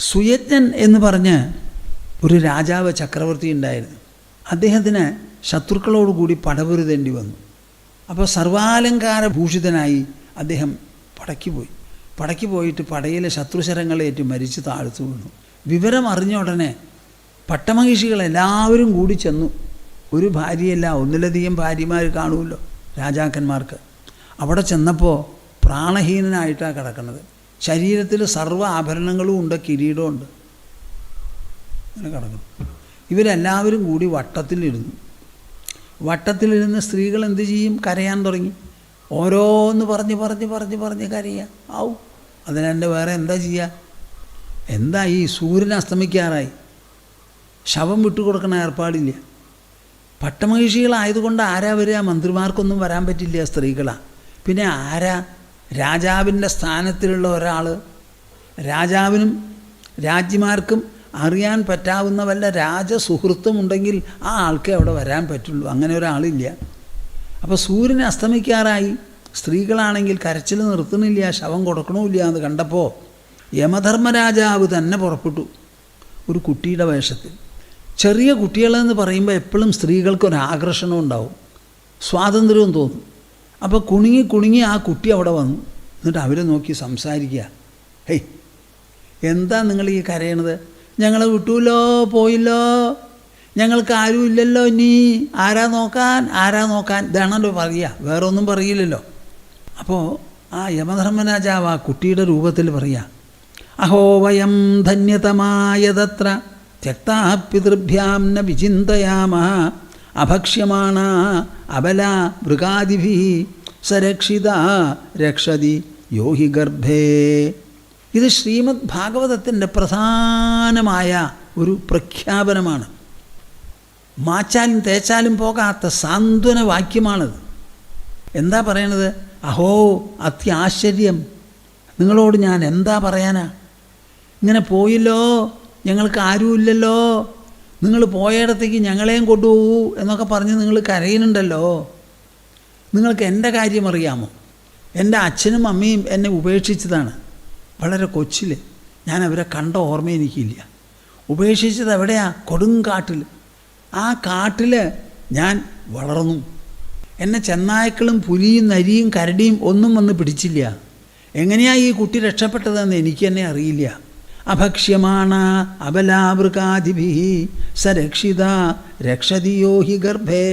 സുയജ്ഞൻ എന്ന് പറഞ്ഞ് ഒരു രാജാവ് ചക്രവർത്തി ഉണ്ടായിരുന്നു. അദ്ദേഹത്തിന് ശത്രുക്കളോടുകൂടി പടപൊരുതേണ്ടി വന്നു. അപ്പോൾ സർവാലങ്കാര ഭൂഷിതനായി അദ്ദേഹം പടയ്ക്ക് പോയിട്ട് പടയിലെ ശത്രുശരങ്ങളേറ്റ് മരിച്ച് താഴ്ത്തു വീണു. വിവരം അറിഞ്ഞ ഉടനെ പട്ടമഹിഷികളെല്ലാവരും കൂടി ചെന്നു. ഒരു ഭാര്യയല്ല, ഒന്നിലധികം ഭാര്യമാർ കാണുമല്ലോ രാജാക്കന്മാർക്ക്. അവിടെ ചെന്നപ്പോൾ പ്രാണഹീനനായിട്ടാണ് കിടക്കുന്നത്. ശരീരത്തിൽ സർവ്വ ആഭരണങ്ങളും ഉണ്ട്, കിരീടവും ഉണ്ട്, അങ്ങനെ കിടക്കുന്നു. ഇവരെല്ലാവരും കൂടി വട്ടത്തിലിരുന്ന് സ്ത്രീകൾ എന്ത് ചെയ്യും? കരയാൻ തുടങ്ങി. ഓരോന്ന് പറഞ്ഞ് കരയാം. അതിനെൻ്റെ വേറെ എന്താ ചെയ്യുക? എന്താ ഈ സൂര്യൻ അസ്തമിക്കാറായി, ശവം വിട്ടുകൊടുക്കണ ഏർപ്പാടില്ല. പട്ടമഹിഷികളായതുകൊണ്ട് ആരാ വരിക? മന്ത്രിമാർക്കൊന്നും വരാൻ പറ്റില്ല, സ്ത്രീകളാണ്. പിന്നെ ആരാ? രാജാവിൻ്റെ സ്ഥാനത്തിലുള്ള ഒരാൾ. രാജാവിനും രാജ്യമാർക്കും അറിയാൻ പറ്റാവുന്ന വല്ല രാജസുഹൃത്തും ഉണ്ടെങ്കിൽ ആ ആൾക്കേ അവിടെ വരാൻ പറ്റുള്ളൂ. അങ്ങനെ ഒരാളില്ല. അപ്പോൾ സൂര്യൻ അസ്തമിക്കാറായി, സ്ത്രീകളാണെങ്കിൽ കരച്ചിൽ നിർത്തുന്നില്ല, ശവം കൊടുക്കണമില്ല എന്ന് കണ്ടപ്പോൾ യമധർമ്മരാജാവ് തന്നെ പുറപ്പെട്ടു ഒരു കുട്ടിയുടെ വേഷത്തിൽ. ചെറിയ കുട്ടികളെന്ന് പറയുമ്പോൾ എപ്പോഴും സ്ത്രീകൾക്കൊരാകർഷണം ഉണ്ടാവും, സ്വാതന്ത്ര്യവും തോന്നും. അപ്പോൾ കുണുങ്ങി ആ കുട്ടി അവിടെ വന്നു. എന്നിട്ട് അവരെ നോക്കി സംസാരിക്കുക. ഹേയ്, എന്താ നിങ്ങൾ ഈ കരയണത്? ഞങ്ങളെ വിട്ടൂല്ലോ, പോയില്ലോ, ഞങ്ങൾക്ക് ആരും ഇല്ലല്ലോ, ഇനി ആരാ നോക്കാൻ ഇതാണല്ലോ പറയുക, വേറെ ഒന്നും പറയില്ലല്ലോ. അപ്പോൾ ആ യമധർമ്മരാജാവ് ആ കുട്ടിയുടെ രൂപത്തിൽ പറയുക, അഹോ വയം ധന്യതമായതത്ര ത്യക്താ പിതൃഭ്യാം ന വിചിന്തയാമഃ അഭക്ഷ്യമാണ അബല മൃഗാദിഭി സരക്ഷിത രക്ഷതി യോഹി ഗർഭേ. ഇത് ശ്രീമദ് ഭാഗവതത്തിൻ്റെ പ്രധാനമായ ഒരു പ്രഖ്യാപനമാണ്. മാച്ചാലും തേച്ചാലും പോകാത്ത സാന്ത്വന വാക്യമാണത്. എന്താ പറയണത്? അഹോ, അത്യാശ്ചര്യം, നിങ്ങളോട് ഞാൻ എന്താ പറയാനാ? ഇങ്ങനെ പോയില്ലോ, ഞങ്ങൾക്ക് ആരുമില്ലല്ലോ, നിങ്ങൾ പോയിടത്തേക്ക് ഞങ്ങളെയും കൊണ്ടുപോകൂ എന്നൊക്കെ പറഞ്ഞ് നിങ്ങൾ കരയുന്നുണ്ടല്ലോ. നിങ്ങൾക്ക് എൻ്റെ കാര്യം അറിയാമോ? എൻ്റെ അച്ഛനും അമ്മയും എന്നെ ഉപേക്ഷിച്ചതാണ് വളരെ കൊച്ചിൽ. ഞാൻ അവരെ കണ്ട ഓർമ്മ എനിക്കില്ല. ഉപേക്ഷിച്ചത് എവിടെയാണ്? കൊടുങ്കാട്ടിൽ. ആ കാട്ടിൽ ഞാൻ വളർന്നു. എന്നെ ചെന്നായ്ക്കളും പുലിയും നരിയും കരടിയും ഒന്നും വന്ന് പിടിച്ചില്ല. എങ്ങനെയാണ് ഈ കുട്ടി രക്ഷപ്പെട്ടതെന്ന് എനിക്ക് തന്നെ അറിയില്ല. അഭക്ഷ്യമാണ അബലാവൃകാദിഭി സരക്ഷിത രക്ഷതിയോ ഹി ഗർഭേ.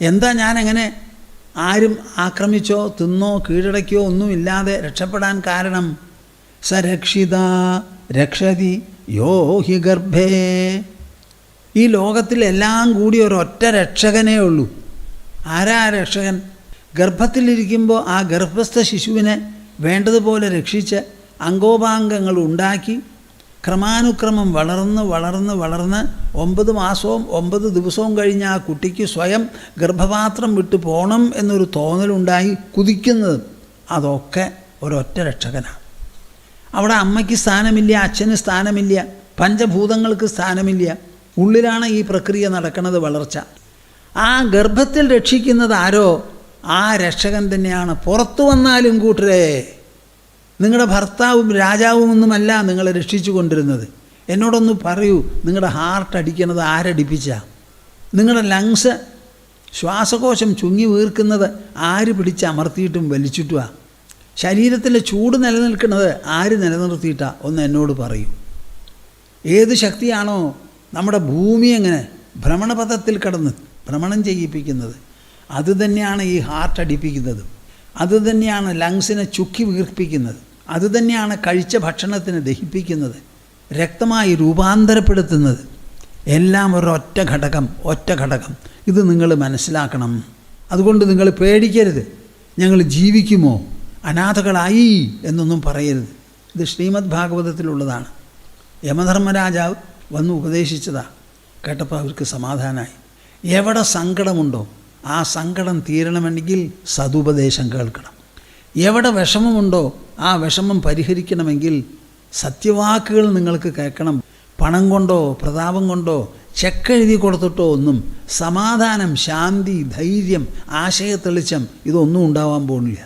എന്താ ഞാനെങ്ങനെ ആരും ആക്രമിച്ചോ തിന്നോ കീഴടക്കിയോ ഒന്നുമില്ലാതെ രക്ഷപ്പെടാൻ കാരണം? സരക്ഷിത രക്ഷതി യോ ഹി ഗർഭേ. ഈ ലോകത്തിലെല്ലാം കൂടി ഒരൊറ്റ രക്ഷകനേ ഉള്ളൂ. ആരാ രക്ഷകൻ? ഗർഭത്തിലിരിക്കുമ്പോൾ ആ ഗർഭസ്ഥ ശിശുവിനെ വേണ്ടതുപോലെ രക്ഷിച്ച് അംഗോപാംഗങ്ങൾ ഉണ്ടാക്കി ക്രമാനുക്രമം വളർന്ന് 9 മാസവും 9 ദിവസവും കഴിഞ്ഞ് ആ കുട്ടിക്ക് സ്വയം ഗർഭപാത്രം വിട്ടു പോകണം എന്നൊരു തോന്നലുണ്ടായി കുതിക്കുന്നത്, അതൊക്കെ ഒരൊറ്റ രക്ഷകനാണ്. അവിടെ അമ്മയ്ക്ക് സ്ഥാനമില്ല, അച്ഛന് സ്ഥാനമില്ല, പഞ്ചഭൂതങ്ങൾക്ക് സ്ഥാനമില്ല. ഉള്ളിലാണ് ഈ പ്രക്രിയ നടക്കുന്നത്, വളർച്ച. ആ ഗർഭത്തിൽ രക്ഷിക്കുന്നത് ആരോ? ആ രക്ഷകൻ തന്നെയാണ്. പുറത്തു വന്നാലും കൂട്ടരെ, നിങ്ങളുടെ ഭർത്താവും രാജാവും ഒന്നുമല്ല നിങ്ങളെ രക്ഷിച്ചു കൊണ്ടിരുന്നത്. എന്നോടൊന്ന് പറയൂ, നിങ്ങളുടെ ഹാർട്ട് അടിക്കുന്നത് ആരടിപ്പിച്ചാ? നിങ്ങളുടെ ലങ്സ്, ശ്വാസകോശം ചുങ്ങി വീർക്കുന്നത് ആര് പിടിച്ച് അമർത്തിയിട്ടും വലിച്ചിട്ടുവാ? ശരീരത്തിലെ ചൂട് നിലനിൽക്കുന്നത് ആര് നിലനിർത്തിയിട്ടാ? ഒന്ന് എന്നോട് പറയൂ. ഏത് ശക്തിയാണോ നമ്മുടെ ഭൂമി എങ്ങനെ ഭ്രമണപഥത്തിൽ കടന്ന് ഭ്രമണം ചെയ്യിപ്പിക്കുന്നത്, അതുതന്നെയാണ് ഈ ഹാർട്ട് അടിപ്പിക്കുന്നത്. അതുതന്നെയാണ് ലങ്സിനെ ചുക്കി വീർപ്പിക്കുന്നത്. അതുതന്നെയാണ് കഴിച്ച ഭക്ഷണത്തിന് ദഹിപ്പിക്കുന്നത്, രക്തമായി രൂപാന്തരപ്പെടുത്തുന്നത്. എല്ലാം ഒരൊറ്റ ഘടകം. ഇത് നിങ്ങൾ മനസ്സിലാക്കണം. അതുകൊണ്ട് നിങ്ങൾ പേടിക്കരുത്. ഞങ്ങൾ ജീവിക്കുമോ, അനാഥകളായി എന്നൊന്നും പറയരുത്. ഇത് ശ്രീമദ് ഭാഗവതത്തിലുള്ളതാണ്. യമധർമ്മരാജാവ് വന്ന് ഉപദേശിച്ചതാ. കേട്ടപ്പോൾ അവർക്ക് സമാധാനമായി. എവിടെ സങ്കടമുണ്ടോ ആ സങ്കടം തീരണമെങ്കിൽ സതുപദേശം കേൾക്കണം. എവിടെ വിഷമമുണ്ടോ ആ വിഷമം പരിഹരിക്കണമെങ്കിൽ സത്യവാക്കുകൾ നിങ്ങൾക്ക് കേൾക്കണം. പണം കൊണ്ടോ പ്രതാപം കൊണ്ടോ ചെക്കെഴുതി കൊടുത്തിട്ടോ ഒന്നും സമാധാനം, ശാന്തി, ധൈര്യം, ആശയത്തെളിച്ചം ഇതൊന്നും ഉണ്ടാവാൻ പോകുന്നില്ല.